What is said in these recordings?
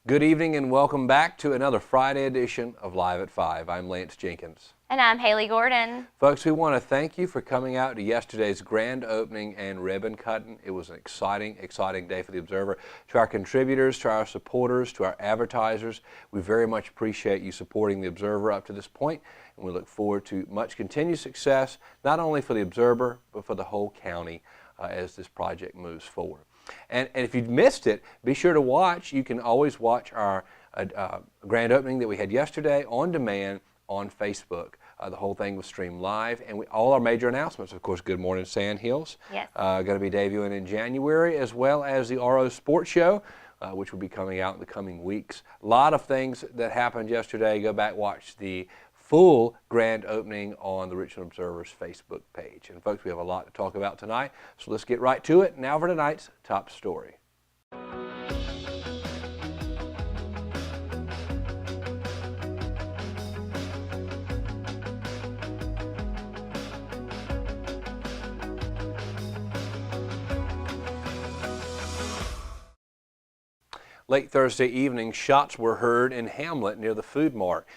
Good evening and welcome back to another Friday edition of Live at 5. I'm Lance Jenkins. And I'm Haley Gordon. Folks, we want to thank you for coming out to yesterday's grand opening and ribbon cutting. It was an exciting day for the Observer. To our contributors, to our supporters, to our advertisers, we very much appreciate you supporting the Observer up to this point, and we look forward to much continued success, not only for the Observer, but for the whole county as this project moves forward. And if you missed it, be sure to watch. You can always watch our grand opening that we had yesterday on demand on Facebook. The whole thing was streamed live, and all our major announcements, of course, Good Morning Sand Hills, yes, going to be debuting in January, as well as the RO Sports Show, which will be coming out in the coming weeks. A lot of things that happened yesterday. Go back, watch the full grand opening on the Richland Observer's Facebook page. And folks, we have a lot to talk about tonight, so let's get right to it. Now for tonight's top story. Late Thursday evening, shots were heard in Hamlet near the Food Mart.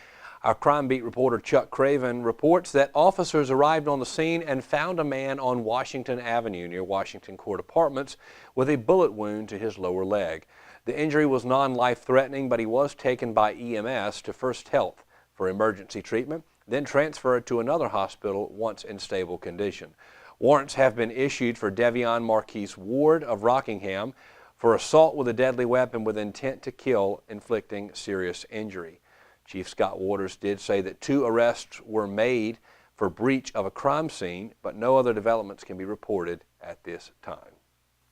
Our crime beat reporter Chuck Craven reports that officers arrived on the scene and found a man on Washington Avenue near Washington Court Apartments with a bullet wound to his lower leg. The injury was non-life-threatening, but he was taken by EMS to First Health for emergency treatment, then transferred to another hospital once in stable condition. Warrants have been issued for Devion Marquise Ward of Rockingham for assault with a deadly weapon with intent to kill, inflicting serious injury. Chief Scott Waters did say that 2 arrests were made for breach of a crime scene, but no other developments can be reported at this time.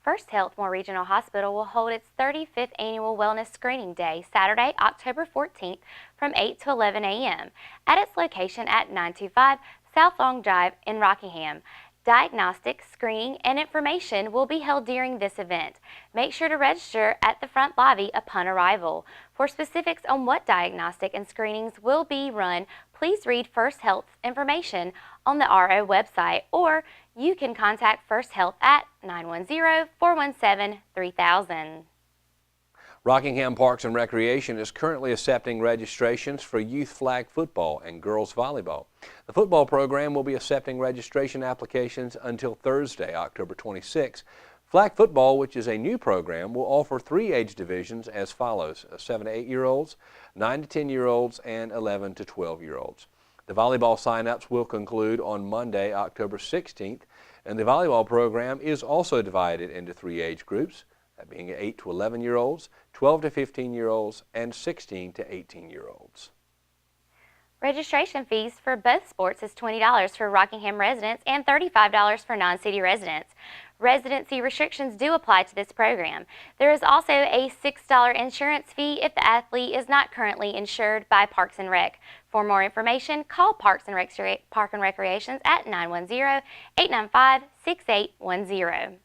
First Health Moore Regional Hospital will hold its 35th Annual Wellness Screening Day, Saturday, October 14th from 8 to 11 a.m. at its location at 925 South Long Drive in Rockingham. Diagnostic, screening, and information will be held during this event. Make sure to register at the front lobby upon arrival. For specifics on what diagnostic and screenings will be run, please read First Health's information on the RO website, or you can contact First Health at 910-417-3000. Rockingham Parks and Recreation is currently accepting registrations for youth flag football and girls volleyball. The football program will be accepting registration applications until Thursday, October 26. Flag football, which is a new program, will offer 3 age divisions as follows: 7 to 8-year-olds, 9 to 10-year-olds, and 11 to 12-year-olds. The volleyball sign-ups will conclude on Monday, October 16th, and the volleyball program is also divided into 3 age groups, that being 8 to 11-year-olds, 12 to 15-year-olds, and 16 to 18-year-olds. Registration fees for both sports is $20 for Rockingham residents and $35 for non-city residents. Residency restrictions do apply to this program. There is also a $6 insurance fee if the athlete is not currently insured by Parks and Rec. For more information, call Park and Recreations at 910-895-6810.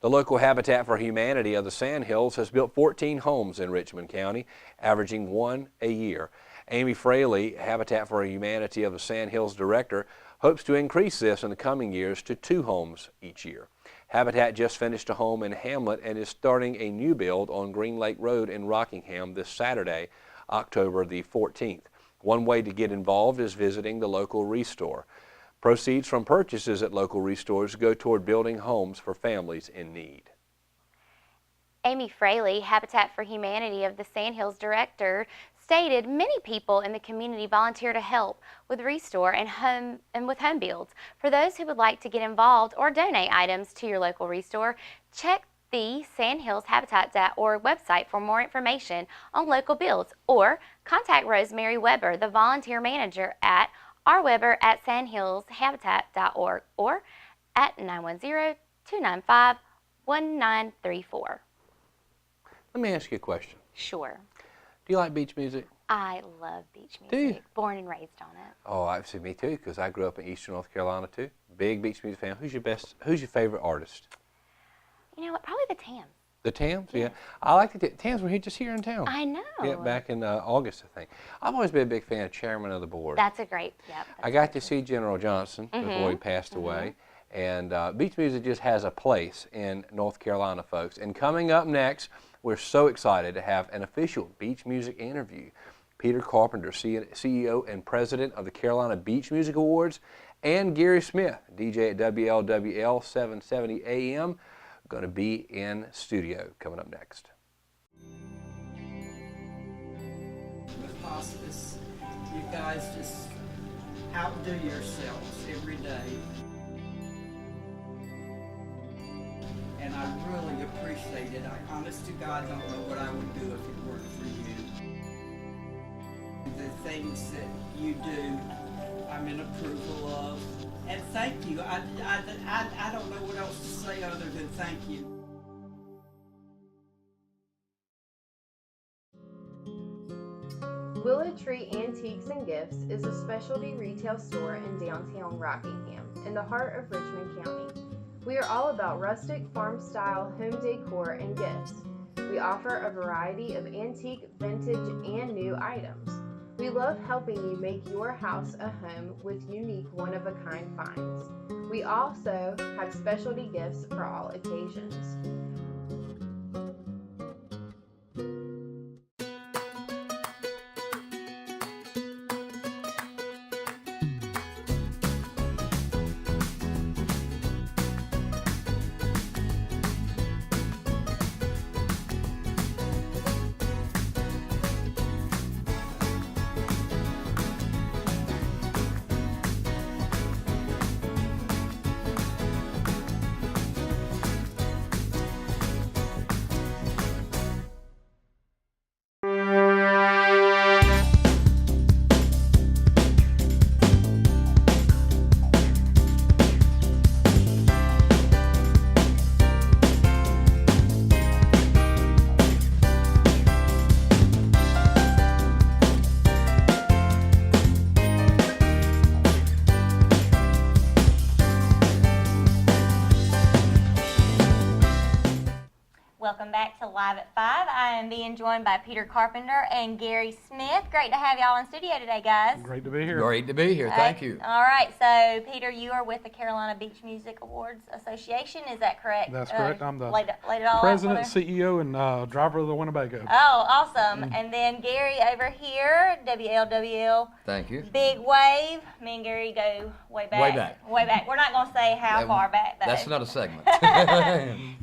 The local Habitat for Humanity of the Sand Hills has built 14 homes in Richmond County, averaging 1 a year. Amy Fraley, Habitat for Humanity of the Sand Hills Director, hopes to increase this in the coming years to 2 homes each year. Habitat just finished a home in Hamlet and is starting a new build on Green Lake Road in Rockingham this Saturday, October the 14th. One way to get involved is visiting the local Restore. Proceeds from purchases at local restores go toward building homes for families in need. Amy Fraley, Habitat for Humanity of the Sand Hills Director, stated many people in the community volunteer to help with Restore and with home builds. For those who would like to get involved or donate items to your local Restore, check the sandhillshabitat.org website for more information on local builds, or contact Rosemary Weber, the volunteer manager, at rweber@sandhillshabitat.org or at 910-295-1934. Let me ask you a question. Sure. Do you like beach music? I love beach music. Do you? Born and raised on it. Oh, obviously me too, because I grew up in Eastern North Carolina too. Big beach music fan. Who's your favorite artist? You know what? Probably the Tams. The Tams? Yeah. I like the Tams. Were just here in town. I know. Yeah, back in August, I think. I've always been a big fan of Chairman of the Board. That's a great, yep. I got to see General Johnson before he passed away. And beach music just has a place in North Carolina, folks. And coming up next, We're so excited to have an official beach music interview. Peter Carpenter, CEO and President of the Carolina Beach Music Awards, and Gary Smith, DJ at WLWL 770 AM, going to be in studio coming up next. With hospice, you guys just outdo yourselves every day. And I really appreciate it. I honest to God don't know what I would do if it weren't for you. The things that you do, I'm in approval of. And thank you. I don't know what else to say other than thank you. Willow Tree Antiques and Gifts is a specialty retail store in downtown Rockingham, in the heart of Richmond County. We are all about rustic, farm-style home decor and gifts. We offer a variety of antique, vintage, and new items. We love helping you make your house a home with unique, one-of-a-kind finds. We also have specialty gifts for all occasions. Welcome back to Live at 5. I am being joined by Peter Carpenter and Gary Smith. Great to have y'all in studio today, guys. Great to be here. Great to be here. Thank you. All right, so Peter, you are with the Carolina Beach Music Awards Association. Is that correct? That's correct. I'm the laid it all president, out for me? CEO, and driver of the Winnebago. Oh, awesome. And then Gary over here, WLWL. Thank you. Big Wave. Me and Gary go way back. Way back. Way back. We're not going to say how far back, though. That's not a segment.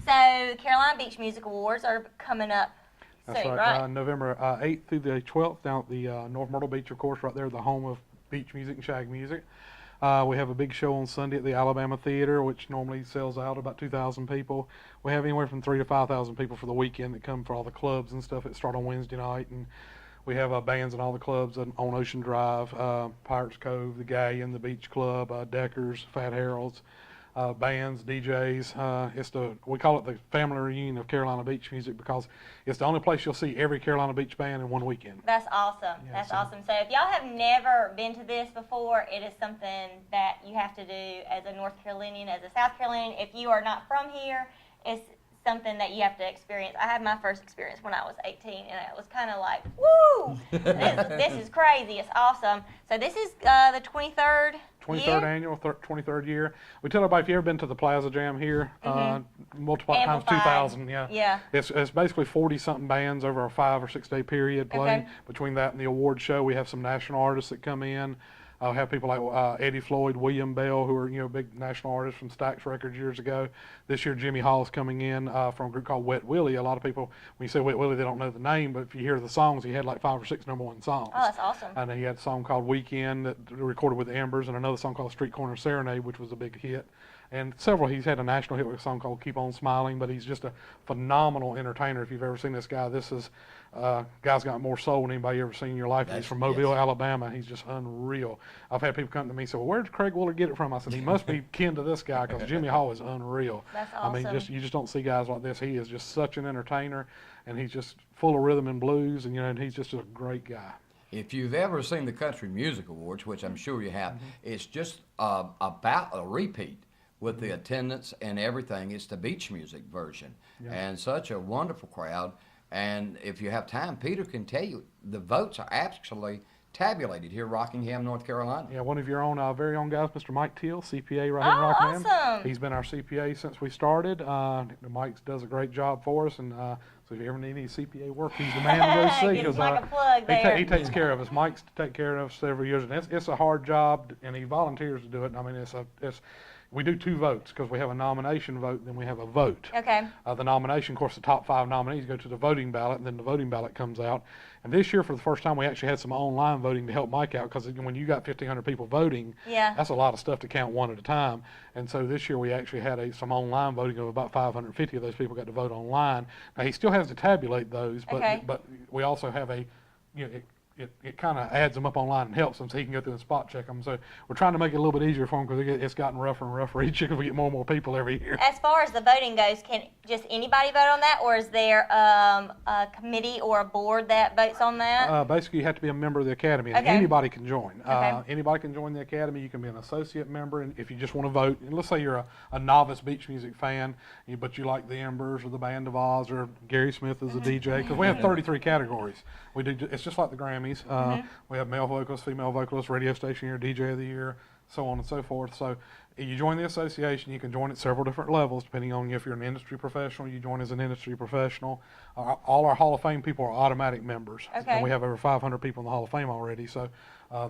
So, Carolina Beach Music Awards are coming up That's soon, right. November 8th through the 12th down at the North Myrtle Beach, of course, right there, the home of beach music and shag music. We have a big show on Sunday at the Alabama Theater, which normally sells out about 2,000 people. We have anywhere from 3,000 to 5,000 people for the weekend that come for all the clubs and stuff that start on Wednesday night. And we have bands in all the clubs on Ocean Drive, Pirates Cove, the Galleon, the Beach Club, Deckers, Fat Harold's. Bands, DJs. We call it the family reunion of Carolina Beach music because it's the only place you'll see every Carolina Beach band in one weekend. That's awesome. Yeah, That's so- awesome. So if y'all have never been to this before, it is something that you have to do as a North Carolinian, as a South Carolinian. If you are not from here, it's something that you have to experience. I had my first experience when I was 18, and it was kind of like, woo! this is crazy. It's awesome. So this is the 23rd 23rd year? annual, 23rd year. We tell everybody if you've ever been to the Plaza Jam here, multiply times Amplified. 2,000. Yeah. It's basically 40-something bands over a 5 or 6 day period playing. Okay. Between that and the award show, we have some national artists that come in. I'll have people like Eddie Floyd, William Bell, who are big national artists from Stax Records years ago. This year, Jimmy Hall's coming in from a group called Wet Willie. A lot of people, when you say Wet Willie, they don't know the name, but if you hear the songs, he had like 5 or 6 #1 songs. Oh, that's awesome. And he had a song called Weekend that recorded with the Embers, and another song called Street Corner Serenade, which was a big hit. And several, he's had a national hit with a song called Keep On Smiling, but he's just a phenomenal entertainer. If you've ever seen this guy, this is, guy's got more soul than anybody ever seen in your life. He's from Mobile, Alabama. He's just unreal. I've had people come to me and say, well, where did Craig Wooler get it from? I said, he must be kin to this guy because Jimmy Hall is unreal. That's I mean, awesome. you just don't see guys like this. He is just such an entertainer, and he's just full of rhythm and blues, and and he's just a great guy. If you've ever seen the Country Music Awards, which I'm sure you have, it's just about a repeat with the attendance and everything. It's the beach music version, and such a wonderful crowd. And if you have time, Peter can tell you the votes are actually tabulated here in Rockingham, North Carolina. Yeah, one of your own, very own guys, Mr. Mike Teal, CPA right here in Oh, Rockingham. awesome. He's been our CPA since we started. Mike does a great job for us, and so if you ever need any CPA work, he's the man to go see. Gives 'Cause, Mike a plug there. he takes care of us. Mike's taken care of us several years, and it's a hard job, and he volunteers to do it. And I mean, we do 2 votes because we have a nomination vote, then we have a vote. Okay. The nomination, of course, the top 5 nominees go to the voting ballot, and then the voting ballot comes out. And this year, for the first time, we actually had some online voting to help Mike out, because when you got 1,500 people voting, Yeah. that's a lot of stuff to count one at a time. And so this year, we actually had some online voting of about 550 of those people got to vote online. Now, he still has to tabulate those, but Okay. but we also have it kind of adds them up online and helps them so he can go through and spot check them. So we're trying to make it a little bit easier for him, because it's gotten rougher and rougher each year because we get more and more people every year. As far as the voting goes, can just anybody vote on that, or is there a committee or a board that votes on that? Basically, you have to be a member of the academy, and Okay. anybody can join. Okay. Anybody can join the academy. You can be an associate member, and if you just want to vote, and let's say you're a novice beach music fan, but you like the Embers or the Band of Oz or Gary Smith as a DJ, because we have 33 categories. We do. It's just like the Grammys. We have male vocalist, female vocalist, radio station year, DJ of the year, so on and so forth. So you join the association. You can join at several different levels, depending on if you're an industry professional. You join as an industry professional. All our Hall of Fame people are automatic members. Okay. And we have over 500 people in the Hall of Fame already. So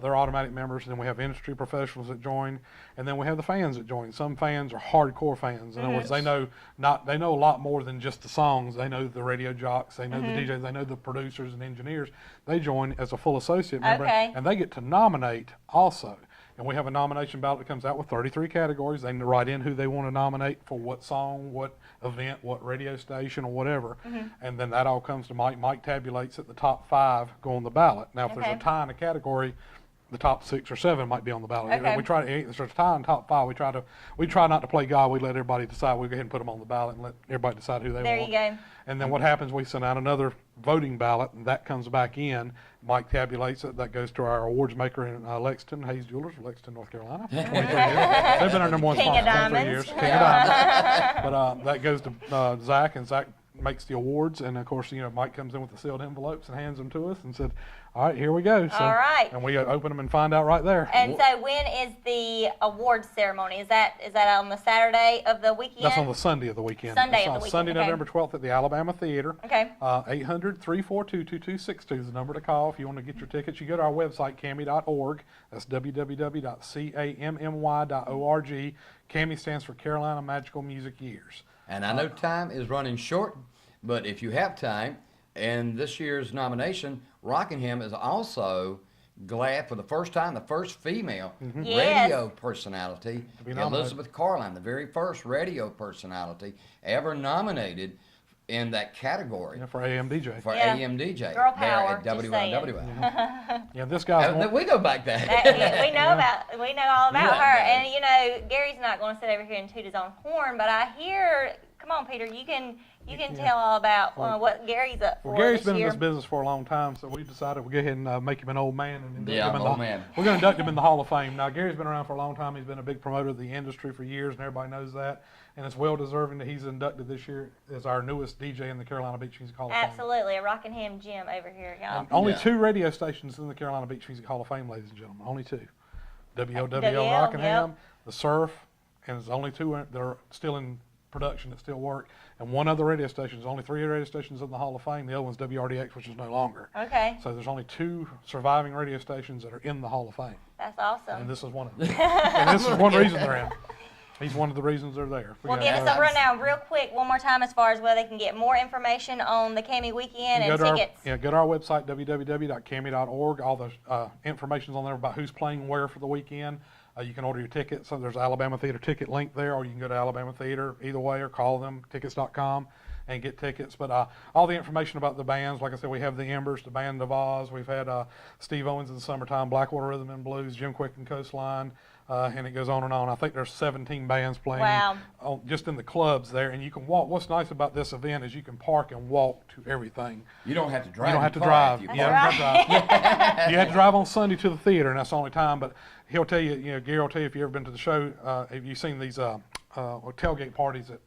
they're automatic members. And then we have industry professionals that join, and then we have the fans that join. Some fans are hardcore fans. In other words, they know a lot more than just the songs. They know the radio jocks. They know the DJs. They know the producers and engineers. They join as a full associate member, Okay. and they get to nominate also. And we have a nomination ballot that comes out with 33 categories. They can write in who they want to nominate for what song, what event, what radio station, or whatever. And then that all comes to Mike. Mike tabulates it. The top 5 go on the ballot. Now, if there's Okay. a tie in a category, the top 6 or 7 might be on the ballot. Okay. We try to, if there's a tie in top 5, we try not to play God. We let everybody decide. We go ahead and put them on the ballot and let everybody decide who they There want. you go. And then what happens, we send out another voting ballot, and that comes back in. Mike tabulates it. That goes to our awards maker in Lexington, Hayes Jewelers, Lexington, North Carolina. 23 years. They've been our number 1 King sponsor of for 23 Diamonds. years. King of Diamonds. But that goes to Zach, and Zach makes the awards. And, of course, Mike comes in with the sealed envelopes and hands them to us and said, all right, here we go. So, All right. And we open them and find out right there. And so when is the awards ceremony? Is that on the Saturday of the weekend? That's on the Sunday of the weekend. Sunday It's of on the weekend, Sunday, okay. November 12th at the Alabama Theater. Okay. 800-342-2262 is the number to call if you want to get your tickets. You go to our website, cami.org. That's www.cammy.org. CAMI stands for Carolina Magical Music Years. And I know time is running short, but if you have time, and this year's nomination, Rockingham is also glad for the first time, the first female Yes. radio personality, be nominated. Elizabeth Carline, the very first radio personality ever nominated in that category For AM DJ. for Yeah. AM DJ Girl there power, at just saying. WIW. Yeah, this guy's We go back there. We know all about Yeah, her. baby. And Gary's not going to sit over here and toot his own horn, but I hear. Come on, Peter, you can tell all about what Gary's up for Well, Gary's this been year. in this business for a long time, so we decided we'd go ahead and make him an old man and induct Yeah, him in old man. We're going to induct him in the Hall of Fame. Now, Gary's been around for a long time. He's been a big promoter of the industry for years, and everybody knows that. And it's well deserving that he's inducted this year as our newest DJ in the Carolina Beach Music Hall of Fame. Absolutely, a Rockingham gym over here, y'all. And only Yeah. 2 radio stations in the Carolina Beach Music Hall of Fame, ladies and gentlemen. Only 2. WOWL WL, Rockingham, yep. the Surf, and there's only 2 that are still in production that still work. And 1 other radio station. There's only 3 radio stations in the Hall of Fame. The other one's WRDX, which is no longer. Okay, So there's only 2 surviving radio stations that are in the Hall of Fame. that's awesome. And this is one of them. And this is one reason they're in. He's one of the reasons they're there. Well, give us a rundown real quick, one more time, as far as where they can get more information on the Cami weekend and tickets. Go to our website, www.cami.org. All the information's on there about who's playing where for the weekend. You can order your tickets. So there's Alabama Theater ticket link there, or you can go to Alabama Theater either way, or call them, tickets.com, and get tickets. But all the information about the bands, like I said, we have the Embers, the Band of Oz. We've had Steve Owens in the Summertime, Blackwater Rhythm and Blues, Jim Quick and Coastline, and it goes on and on. I think there's 17 bands playing Wow. just in the clubs there, and you can walk. What's nice about this event is you can park and walk to everything. You don't have to drive. You don't have to your car drive. if you You want. have to drive. You have to drive on Sunday to the theater, and that's the only time. But he'll tell you, Gary will tell you if you've ever been to the show, have you seen these tailgate parties at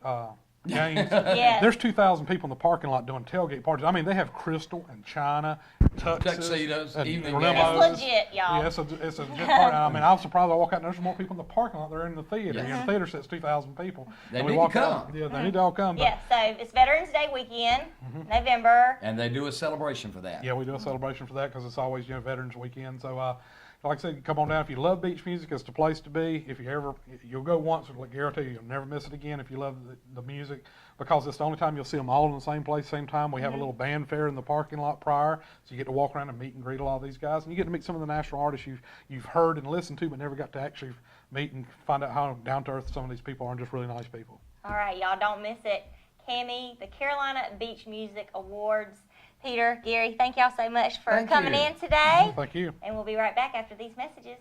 games. Yes. There's 2,000 people in the parking lot doing tailgate parties. I mean, they have Crystal and China, Tuxedos, and evening limos. It's legit, y'all. Yeah, it's a legit party. I mean, I was surprised I walk out and there's more people in the parking lot than there are in the theater. Yes. You know, the theater sits 2,000 people. They And we need to walk come. out- Yeah, they need to all come. But Yeah, so it's Veterans Day weekend, November. And they do a celebration for that. yeah, we do a celebration for that because it's always, you know, Veterans Weekend. So, like I said, come on down. If you love beach music, it's the place to be. If you ever, you'll go once, I guarantee you, you'll never miss it again if you love the music, because it's the only time you'll see them all in the same place, same time. We have a little band fair in the parking lot prior, so you get to walk around and meet and greet a lot of these guys, and you get to meet some of the national artists you've heard and listened to, but never got to actually meet and find out how down to earth some of these people are, and just really nice people. All right, y'all, don't miss it. Cammie, the Carolina Beach Music Awards. Peter, Gary, thank y'all so much for Thank coming you. in today. Thank you. And we'll be right back after these messages.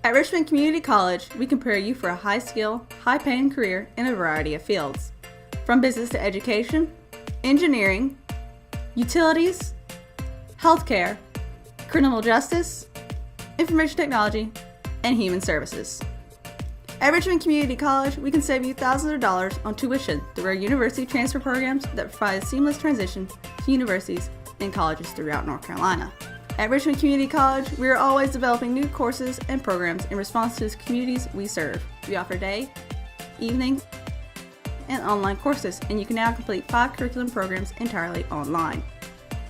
At Richmond Community College, we can prepare you for a high-skill, high-paying career in a variety of fields. From business to education, engineering, utilities, healthcare, criminal justice, information technology, and human services. At Richmond Community College, we can save you thousands of dollars on tuition through our university transfer programs that provide a seamless transition to universities and colleges throughout North Carolina. At Richmond Community College, we are always developing new courses and programs in response to the communities we serve. We offer day, evening, and online courses, and you can now complete 5 curriculum programs entirely online.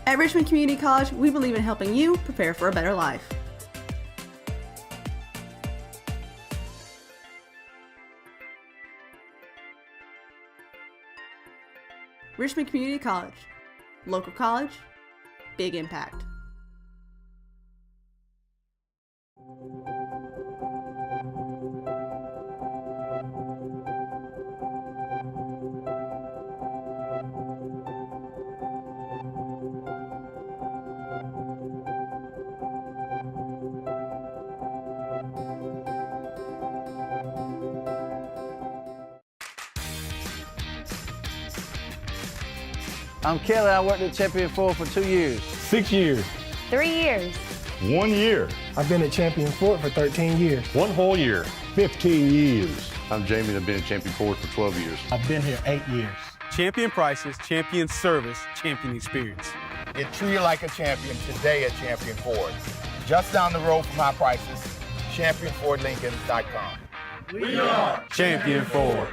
At Richmond Community College, we believe in helping you prepare for a better life. Richmond Community College. Local college, big impact. I'm Kelly. I worked at Champion Ford for 2 years. 6 years. 3 years. 1 year. I've been at Champion Ford for 13 years. 1 whole year. 15 years. I'm Jamie and I've been at Champion Ford for 12 years. I've been here 8 years. Champion prices, champion service, champion experience. Get treated like a champion today at Champion Ford. Just down the road from our prices, championfordlincoln.com. We are Champion Ford.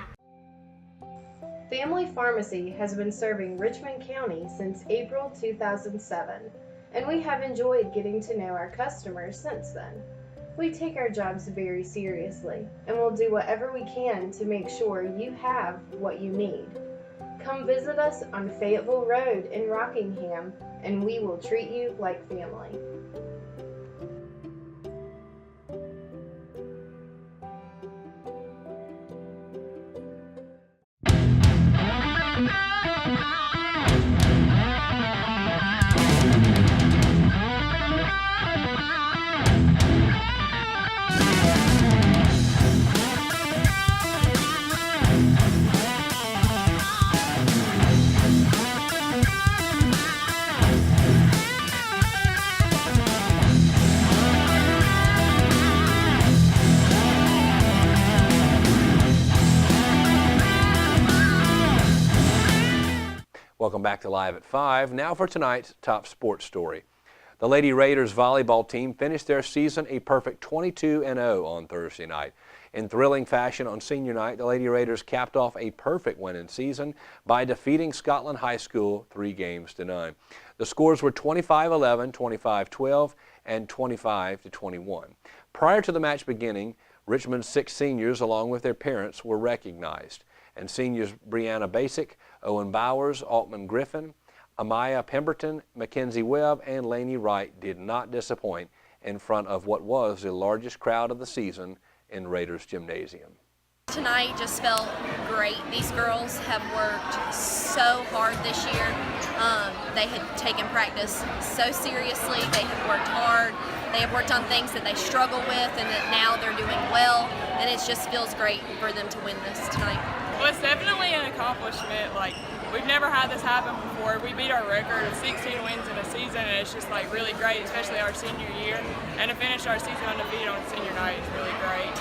Family Pharmacy has been serving Richmond County since April 2007, and we have enjoyed getting to know our customers since then. We take our jobs very seriously, and will do whatever we can to make sure you have what you need. Come visit us on Fayetteville Road in Rockingham, and we will treat you like family. Welcome back to Live at 5. Now for tonight's top sports story. The Lady Raiders volleyball team finished their season a perfect 22-0 on Thursday night. In thrilling fashion on senior night, the Lady Raiders capped off a perfect winning season by defeating Scotland High School 3-0. The scores were 25-11, 25-12, and 25-21. Prior to the match beginning, Richmond's 6 seniors, along with their parents, were recognized. And seniors Brianna Basic, Owen Bowers, Altman Griffin, Amaya Pemberton, Mackenzie Webb, and Lainey Wright did not disappoint in front of what was the largest crowd of the season in Raiders Gymnasium. Tonight just felt great. These girls have worked so hard this year. They had taken practice so seriously. They have worked hard. They have worked on things that they struggle with and that now they're doing well. And it just feels great for them to win this tonight. Well, it's definitely an accomplishment. Like, we've never had this happen before. We beat our record of 16 wins in a season, and it's just like really great, especially our senior year. And to finish our season undefeated on senior night is really great.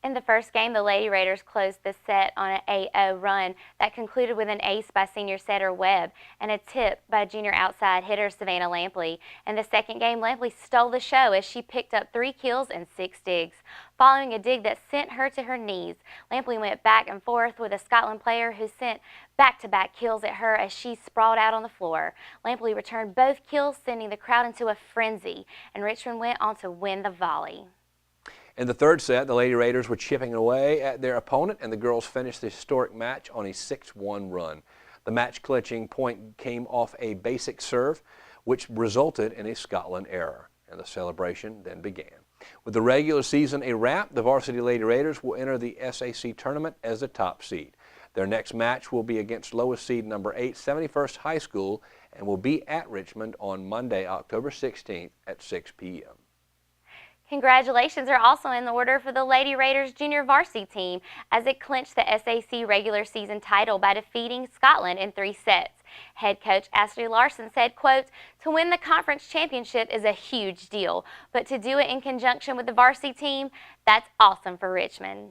In the first game, the Lady Raiders closed the set on an 8-0 run that concluded with an ace by senior setter Webb and a tip by junior outside hitter Savannah Lampley. In the second game, Lampley stole the show as she picked up 3 kills and 6 digs. Following a dig that sent her to her knees, Lampley went back and forth with a Scotland player who sent back-to-back kills at her as she sprawled out on the floor. Lampley returned both kills, sending the crowd into a frenzy, and Richmond went on to win the volley. In the third set, the Lady Raiders were chipping away at their opponent, and the girls finished the historic match on a 6-1 run. The match-clinching point came off a basic serve, which resulted in a Scotland error, and the celebration then began. With the regular season a wrap, the varsity Lady Raiders will enter the SAC tournament as the top seed. Their next match will be against lowest seed number 8, 71st High School, and will be at Richmond on Monday, October 16th at 6 p.m. Congratulations are also in order for the Lady Raiders junior varsity team as it clinched the SAC regular season title by defeating Scotland in 3 sets. Head coach Ashley Larson said, quote, "To win the conference championship is a huge deal, but to do it in conjunction with the varsity team, that's awesome for Richmond."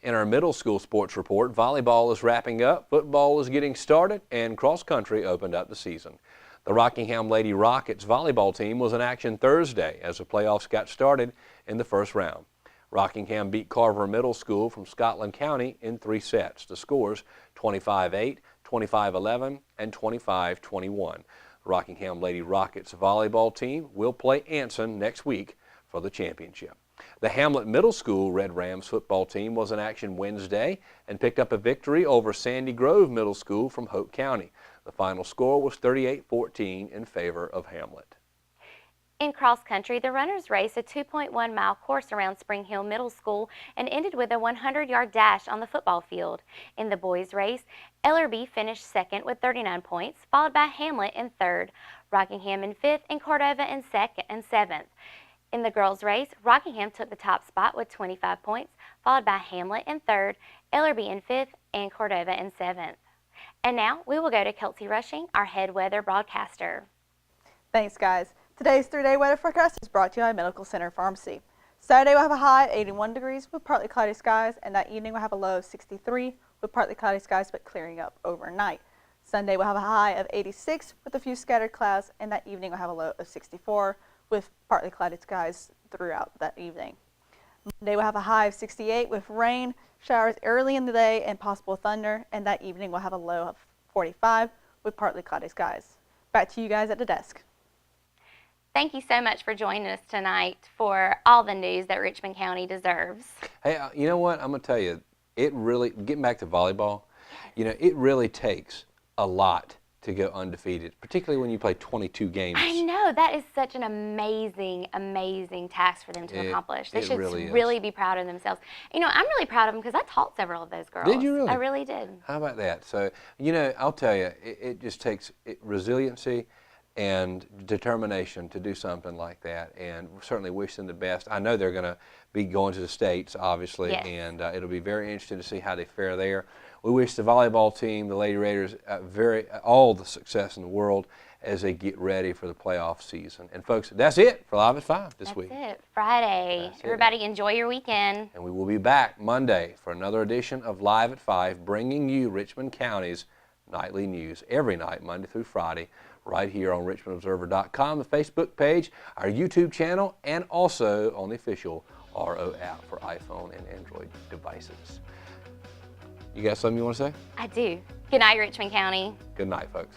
In our middle school sports report, volleyball is wrapping up, football is getting started, and cross country opened up the season. The Rockingham Lady Rockets volleyball team was in action Thursday as the playoffs got started in the first round. Rockingham beat Carver Middle School from Scotland County in 3 sets. The scores 25-8, 25-11, and 25-21. The Rockingham Lady Rockets volleyball team will play Anson next week for the championship. The Hamlet Middle School Red Rams football team was in action Wednesday and picked up a victory over Sandy Grove Middle School from Hope County. The final score was 38-14 in favor of Hamlet. In cross country, the runners raced a 2.1-mile course around Spring Hill Middle School and ended with a 100-yard dash on the football field. In the boys' race, Ellerby finished second with 39 points, followed by Hamlet in third, Rockingham in fifth, and Cordova in seventh. In the girls' race, Rockingham took the top spot with 25 points, followed by Hamlet in third, Ellerby in fifth, and Cordova in seventh. And now we will go to Kelsey Rushing, our head weather broadcaster. Thanks, guys. Today's 3-day weather forecast is brought to you by Medical Center Pharmacy. Saturday we'll have a high of 81 degrees with partly cloudy skies, and that evening we'll have a low of 63 with partly cloudy skies but clearing up overnight. Sunday we'll have a high of 86 with a few scattered clouds, and that evening we'll have a low of 64 with partly cloudy skies throughout that evening. Monday we'll have a high of 68 with rain, showers early in the day, and possible thunder, and that evening we'll have a low of 45 with partly cloudy skies. Back to you guys at the desk. Thank you so much for joining us tonight for all the news that Richmond County deserves. Hey, you know what? I'm going to tell you, it really, getting back to volleyball, you know, it really takes a lot to go undefeated, particularly when you play 22 games. I know, that is such an amazing, amazing task for them to accomplish. They should really be proud of themselves. You know, I'm really proud of them because I taught several of those girls. Did you really? I really did. How about that? So, you know, I'll tell you, it just takes resiliency and determination to do something like that, and certainly wish them the best. I know they're going to be going to the States, obviously, yes. And it'll be very interesting to see how they fare there. We wish the volleyball team, the Lady Raiders, all the success in the world as they get ready for the playoff season. And folks, that's it for Live at 5 this week. That's it, Friday. Everybody enjoy your weekend. And we will be back Monday for another edition of Live at 5, bringing you Richmond County's nightly news every night, Monday through Friday, right here on RichmondObserver.com, the Facebook page, our YouTube channel, and also on the official RO app for iPhone and Android devices. You got something you want to say? I do. Good night, Richmond County. Good night, folks.